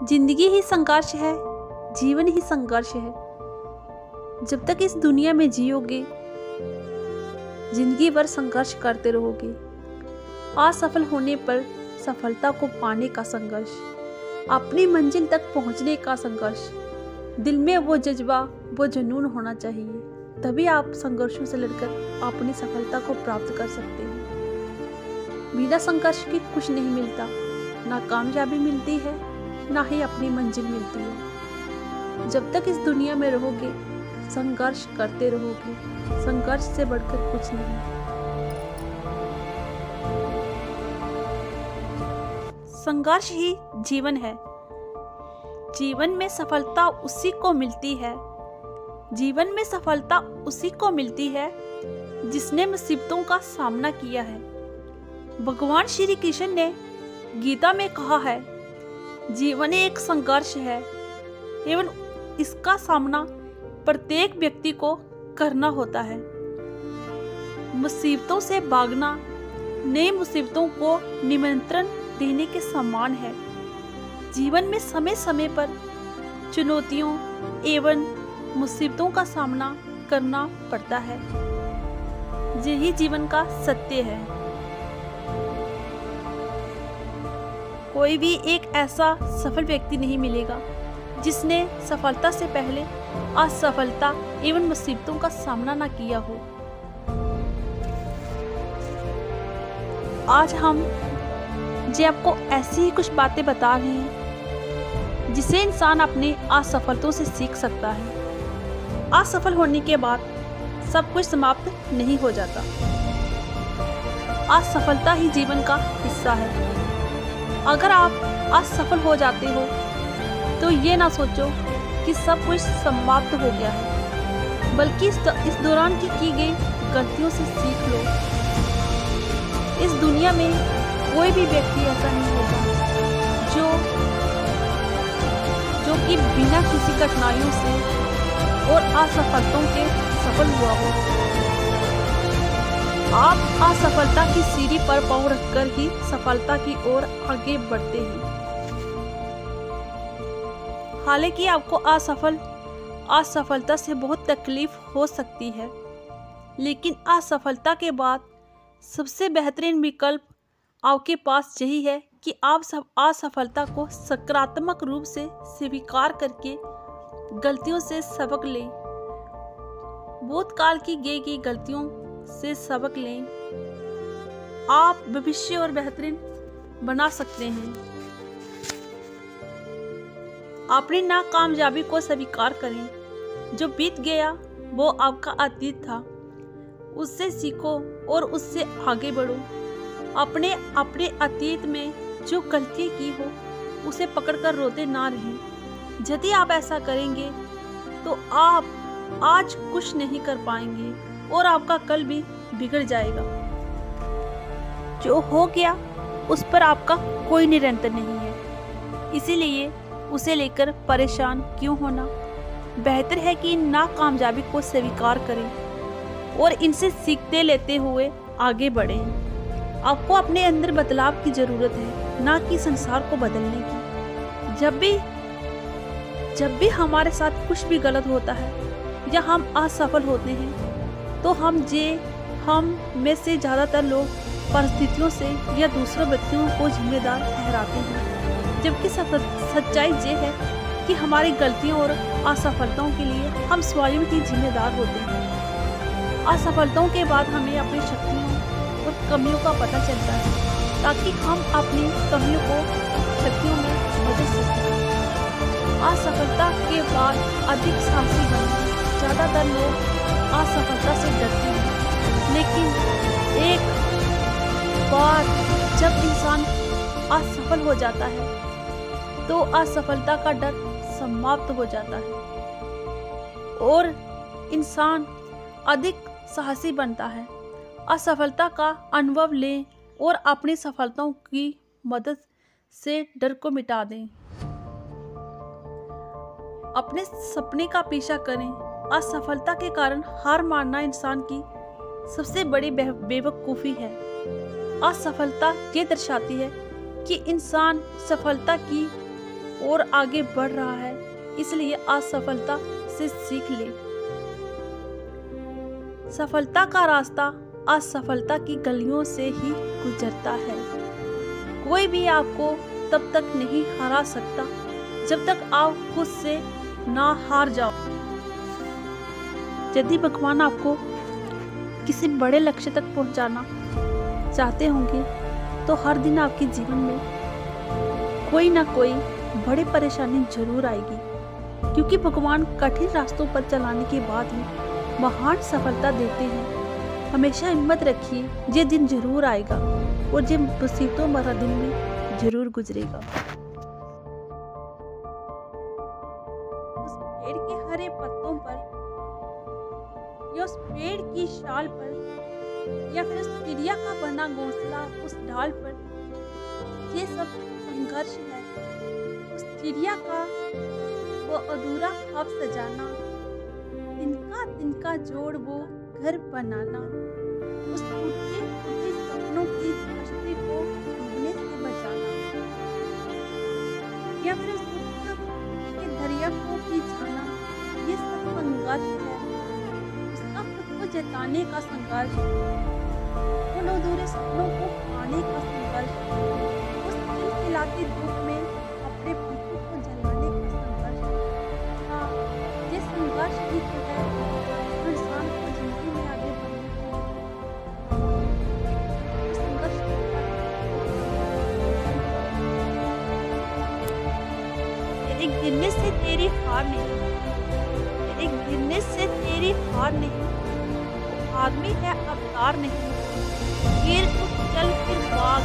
जिंदगी ही संघर्ष है, जीवन ही संघर्ष है। जब तक इस दुनिया में जियोगे, जिंदगी भर संघर्ष करते रहोगे। असफल होने पर सफलता को पाने का संघर्ष, अपनी मंजिल तक पहुंचने का संघर्ष। दिल में वो जज्बा, वो जुनून होना चाहिए, तभी आप संघर्षों से लड़कर अपनी सफलता को प्राप्त कर सकते हैं। बिना संघर्ष के कुछ नहीं मिलता, ना कामयाबी मिलती है, ना ही अपनी मंजिल मिलती है। जब तक इस दुनिया में रहोगे, संघर्ष करते रहोगे। संघर्ष से बढ़कर कुछ नहीं। संघर्ष ही जीवन है। जीवन में सफलता उसी को मिलती है, जीवन में सफलता उसी को मिलती है जिसने मुसीबतों का सामना किया है। भगवान श्री कृष्ण ने गीता में कहा है, जीवन एक संघर्ष है एवं इसका सामना प्रत्येक व्यक्ति को करना होता है। मुसीबतों से भागना नई मुसीबतों को निमंत्रण देने के समान है। जीवन में समय समय पर चुनौतियों एवं मुसीबतों का सामना करना पड़ता है। यही जीवन का सत्य है। कोई भी एक ऐसा सफल व्यक्ति नहीं मिलेगा जिसने सफलता से पहले असफलता एवं मुसीबतों का सामना ना किया हो। आज हम आपको ऐसी ही कुछ बातें बता रहे हैं जिसे इंसान अपने असफलताओं से सीख सकता है। असफल होने के बाद सब कुछ समाप्त नहीं हो जाता। असफलता ही जीवन का हिस्सा है। अगर आप असफल हो जाते हो तो ये ना सोचो कि सब कुछ समाप्त हो गया है, बल्कि इस दौरान की गई गलतियों से सीख लो। इस दुनिया में कोई भी व्यक्ति ऐसा नहीं होगा जो कि बिना किसी कठिनाइयों से और असफलताओं के सफल हुआ हो। आप असफलता की सीढ़ी पर पांव रखकर ही सफलता की ओर आगे बढ़ते हैं। हालांकि आपको असफलता से बहुत तकलीफ हो सकती है, लेकिन असफलता के बाद सबसे बेहतरीन विकल्प आपके पास यही है कि आप सब असफलता को सकारात्मक रूप से स्वीकार करके गलतियों से सबक लें। भूतकाल की गई गलतियों से सबक लें। आप भविष्य और बेहतरीन बना सकते हैं। अपनी नाकामयाबी को स्वीकार करें। जो बीत गया वो आपका अतीत था, उससे सीखो और उससे आगे बढ़ो। अपने अतीत में जो गलती की हो उसे पकड़कर रोते ना रहें। यदि आप ऐसा करेंगे तो आप आज कुछ नहीं कर पाएंगे और आपका कल भी बिगड़ जाएगा। जो हो गया उस पर आपका कोई नियंत्रण नहीं है, इसीलिए उसे लेकर परेशान क्यों होना। बेहतर है कि नाकामयाबी को स्वीकार करें और इनसे सीखते लेते हुए आगे बढ़ें। आपको अपने अंदर बदलाव की जरूरत है, ना कि संसार को बदलने की। जब भी हमारे साथ कुछ भी गलत होता है या हम असफल होते हैं तो हम में से ज़्यादातर लोग परिस्थितियों से या दूसरे व्यक्तियों को जिम्मेदार ठहराते हैं, जबकि सच्चाई ये है कि हमारी गलतियों और असफलताओं के लिए हम स्वयं ही जिम्मेदार होते हैं। असफलताओं के बाद हमें अपनी शक्तियों और कमियों का पता चलता है, ताकि हम अपनी कमियों को शक्तियों में बदल सकें। असफलता के बाद अधिक साहसी बने। ज़्यादातर लोग असफलता से डरते हैं, लेकिन एक बार जब इंसान असफल हो जाता है तो असफलता का डर समाप्त हो जाता है और इंसान अधिक साहसी बनता है। असफलता का अनुभव लें और अपनी सफलताओं की मदद से डर को मिटा दें। अपने सपने का पीछा करें। असफलता के कारण हार मानना इंसान की सबसे बड़ी बेवकूफ़ी है। असफलता ये दर्शाती है कि इंसान सफलता की और आगे बढ़ रहा है, इसलिए असफलता से सीख ले। सफलता का रास्ता असफलता की गलियों से ही गुजरता है। कोई भी आपको तब तक नहीं हरा सकता जब तक आप खुद से ना हार जाओ। यदि भगवान आपको किसी बड़े लक्ष्य तक पहुंचाना चाहते होंगे तो हर दिन आपके जीवन में कोई ना कोई बड़ी परेशानी जरूर आएगी, क्योंकि भगवान कठिन रास्तों पर चलाने के बाद ही महान सफलता देते हैं। हमेशा हिम्मत रखिए, ये दिन जरूर आएगा और ये मुसीबतों भरा दिन भी जरूर गुजरेगा। उस पेड़ के हरे पत्तों पर या उस पेड़ की शाल पर या फिर उस चिड़िया का बना घोंसला उस ढाल पर, ये सब संघर्ष है। उस चिड़िया का वो अधूरा ख्वाब सजाना, तिनका तिनका जोड़ वो घर बनाना, उस टूटे फूटे सपनों की कश्ती को डूबने से बचाना, या फिर उस के दरिया को भी जाना, ये सब संघर्ष है। उसका खुद को जताने का संघर्ष, उन अधूरे सपनों को पाने का संघर्ष, उस खिलखिलाती धूप में अपने पंखों को जलाने का संघर्ष। हाँ, ये संघर्ष ही तो है इंसान को जिंदगी में आगे बढ़ने के लिए। संघर्ष एक गिरने से तेरी हार नहीं, एक गिरने से तेरी हार नहीं, आदमी है अवतार नहीं, गिर उठ चल फिर भाग।